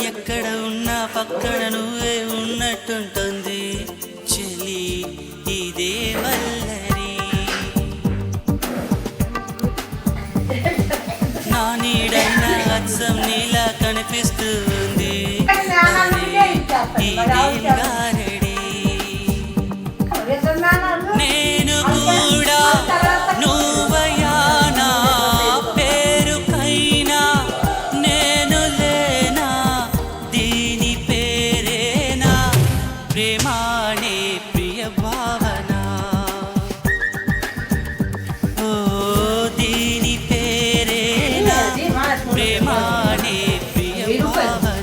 ఎక్కడ ఉన్నా పక్కన నువ్వే ఉన్నట్టుంటుంది చెలి ఇదే వల్లరి నా నీడైన అచ్చం నీలా కనిపిస్తుంది గారడి నేను కూడా నువ్వయా నా పేరుకైనా నేను లేనా దీని పేరేనా ప్రేమానే ప్రియ భావన ఓ దీని పేరేనా ప్రేమానే ప్రియ భావన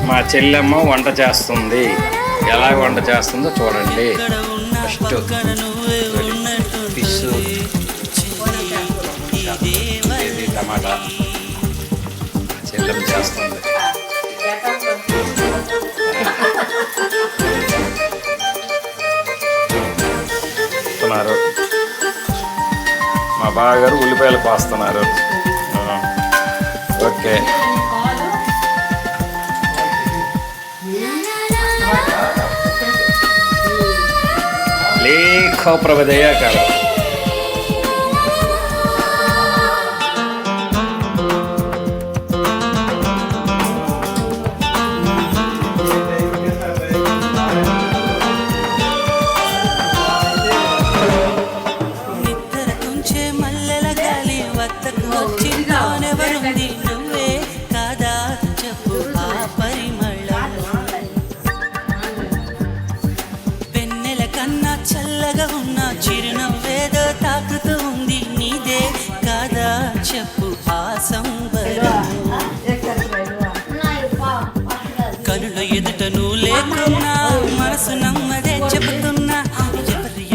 మా చెల్లెమ్మ వంట చేస్తుంది. ఎలా వంట చేస్తుందో చూడండి. ఫస్ట్ ఫిష్, టమాటా చెల్లెమ్మ చేస్తుంది. మా బావగారు ఉల్లిపాయలు కోస్తున్నారు. ఓకే లేఖో ప్రభదయాకార నిద్ర తుంచే మల్లెల గాలి వద్దకు వచ్చి నానెవరుంది నువ్వే కాదా చెప్పు ఆ పరిమళం వెన్నెల కన్నా చల్లగా ఉన్న చిరునవ్వేదో తాకుతూ ఉంది నీదే కాదా చెప్పు ఆ సంబరం కనుల ఎదుట నువ్వు లేకున్నా మనసు నమ్మదే చెబుతున్నా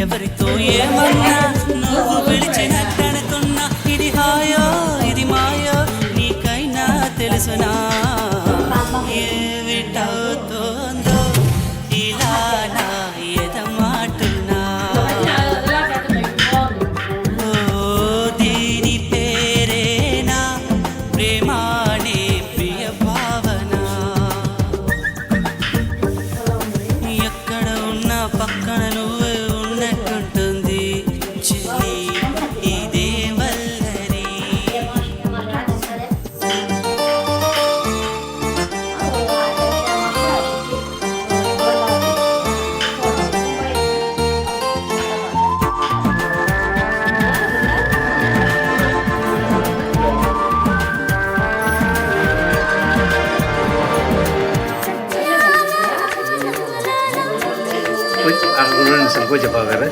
ఎవరితో ఏమన్నా నువ్వు పిలిచినట్టనుకున్నా ఇది హాయో ఇది మాయో నీకైనా తెలుసునా ఏమిటవుతోందో ఇలా నా ఎదమాటున్నా ఓ దీని పేరేనా ప్రేమానే ప్రియ భావన ఎక్కడ ఉన్నా పక్కన నువ్వే ఉన్నట్టుంటుంది చెలి ఇదే వల్లరి కూర్చో బావగారు.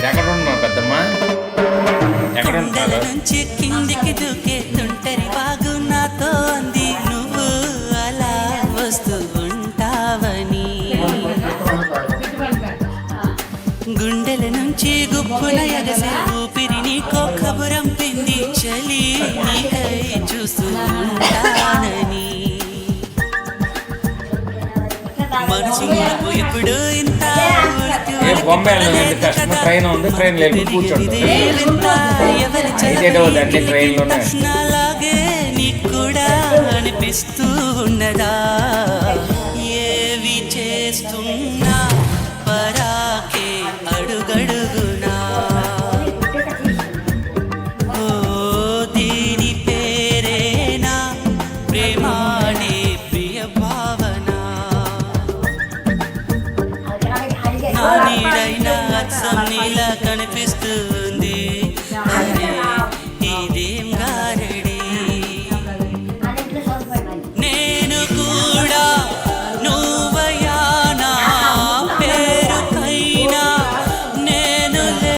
ఎక్కడ ఉన్నావు పెద్దమ్మా? ఎక్కడ ఉంటారు? నుంచి కిందికి దూకే తుంటరి వాగు నాతో అంది నువ్వు అలా వస్తూ ఉంటావని గుండెల నుంచి గుప్పున ఎగసే ఊపిరి నీకో కబురంపింది చలి నీకై చూస్తూ ఉంటానని మనసు ఎప్పుడు ఇంత ట్రైన్ ఉంది, ట్రైన్ లేదు కూర్చోండి. నాలాగే నీకు కూడా అనిపిస్తూ ఉన్నదా ఏవి చేస్తున్నా పరాకే అడుగడుగునా ఓ దీని పేరేనా ప్రేమానే ప్రియ భావన నా నీడైన అచ్చం నీలా